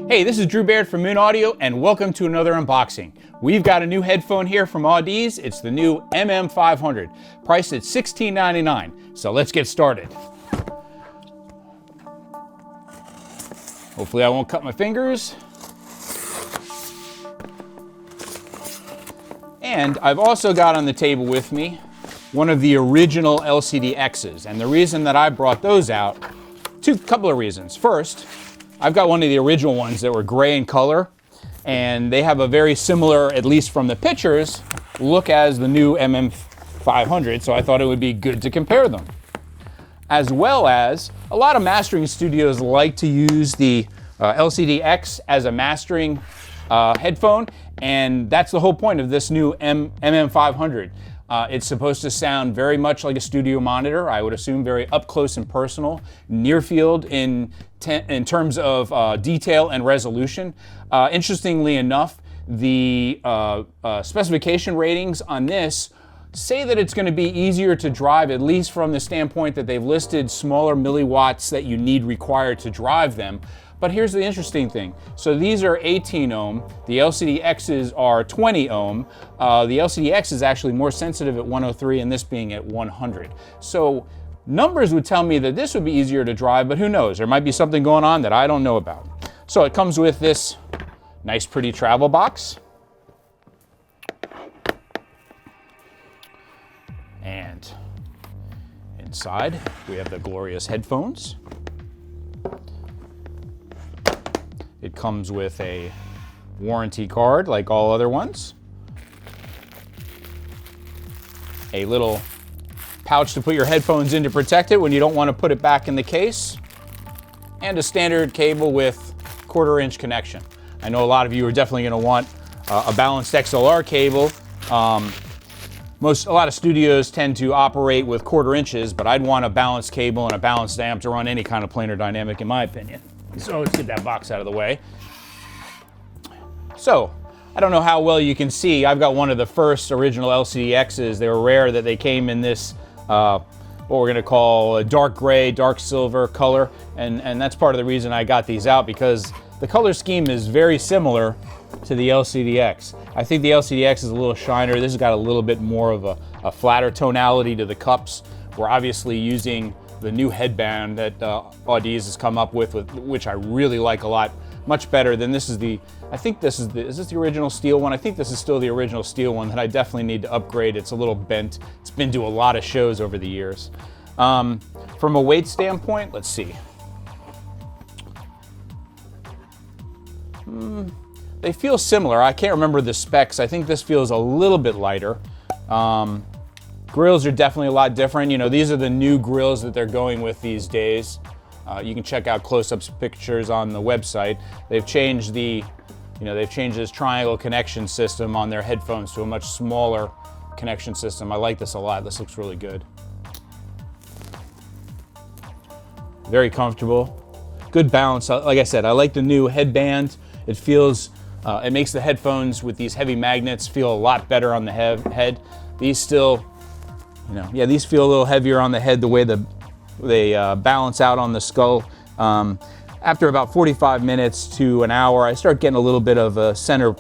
Hey, this is Drew Baird from Moon Audio, and welcome to another unboxing. We've got a new headphone here from Audeze. It's the new MM-500, priced at $16.99. So let's get started. Hopefully I won't cut my fingers. And I've also got on the table with me one of the original LCD X's. And the reason that I brought those out, couple of reasons. First, I've got one of the original ones that were gray in color, and they have a very similar, at least from the pictures, look as the new MM-500, so I thought it would be good to compare them. As well as, a lot of mastering studios like to use the LCD X as a mastering headphone, and that's the whole point of this new MM-500. It's supposed to sound very much like a studio monitor. I would assume very up close and personal, near field in terms of detail and resolution. Interestingly enough, the specification ratings on this say that it's going to be easier to drive, at least from the standpoint that they've listed smaller milliwatts that you need required to drive them. But here's the interesting thing. So these are 18 ohm, the LCD X's are 20 ohm. The LCD X is actually more sensitive at 103 and this being at 100. So numbers would tell me that this would be easier to drive, but who knows? There might be something going on that I don't know about. So it comes with this nice pretty travel box. And inside we have the glorious headphones. It comes with a warranty card like all other ones. A little pouch to put your headphones in to protect it when you don't want to put it back in the case. And a standard cable with 1/4-inch connection. I know a lot of you are definitely going to want a balanced XLR cable. A lot of studios tend to operate with 1/4 inches, but I'd want a balanced cable and a balanced amp to run any kind of planar dynamic in my opinion. So let's get that box out of the way. So, I don't know how well you can see, I've got one of the first original LCD X's. They were rare that they came in this, what we're gonna call a dark gray, dark silver color. And that's part of the reason I got these out, because the color scheme is very similar to the LCD X. I think the LCD X is a little shinier. This has got a little bit more of a flatter tonality to the cups. We're obviously using the new headband that Audeze has come up with, which I really like a lot, much better than this is the, I think this is this the original steel one? I think this is still the original steel one that I definitely need to upgrade. It's a little bent. It's been to a lot of shows over the years. From a weight standpoint, let's see. They feel similar. I can't remember the specs. I think this feels a little bit lighter. Grills are definitely a lot different. You know, these are the new grills that they're going with these days. You can check out close-ups pictures on the website. They've changed they've changed this triangle connection system on their headphones to a much smaller connection system. I like this a lot. This looks really good. Very comfortable. Good balance. Like I said, I like the new headband. It feels, it makes the headphones with these heavy magnets feel a lot better on the head. These still, these feel a little heavier on the head the way they balance out on the skull. After about 45 minutes to an hour, I start getting a little bit of a center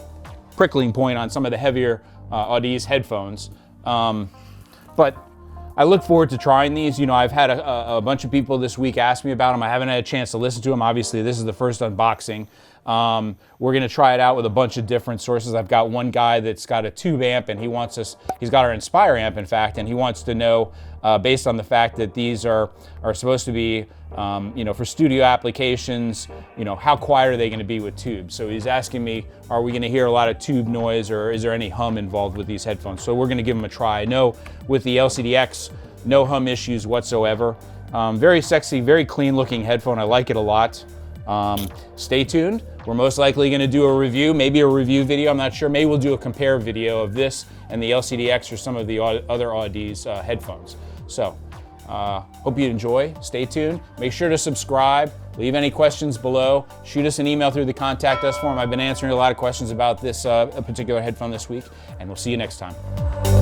prickling point on some of the heavier Audeze headphones. But I look forward to trying these. You know, I've had a bunch of people this week ask me about them. I haven't had a chance to listen to them. Obviously, this is the first unboxing. We're gonna try it out with a bunch of different sources. I've got one guy that's got a tube amp and he's got our Inspire amp in fact, and he wants to know, based on the fact that these are supposed to be, for studio applications, how quiet are they gonna be with tubes? So he's asking me, are we gonna hear a lot of tube noise or is there any hum involved with these headphones? So we're gonna give them a try. I know with the LCD X, no hum issues whatsoever. Very sexy, very clean looking headphone. I like it a lot. Stay tuned. We're most likely going to do a review, maybe a review video, I'm not sure. Maybe we'll do a compare video of this and the LCD X or some of the other Audeze headphones. So, hope you enjoy. Stay tuned. Make sure to subscribe. Leave any questions below. Shoot us an email through the contact us form. I've been answering a lot of questions about this particular headphone this week, and we'll see you next time.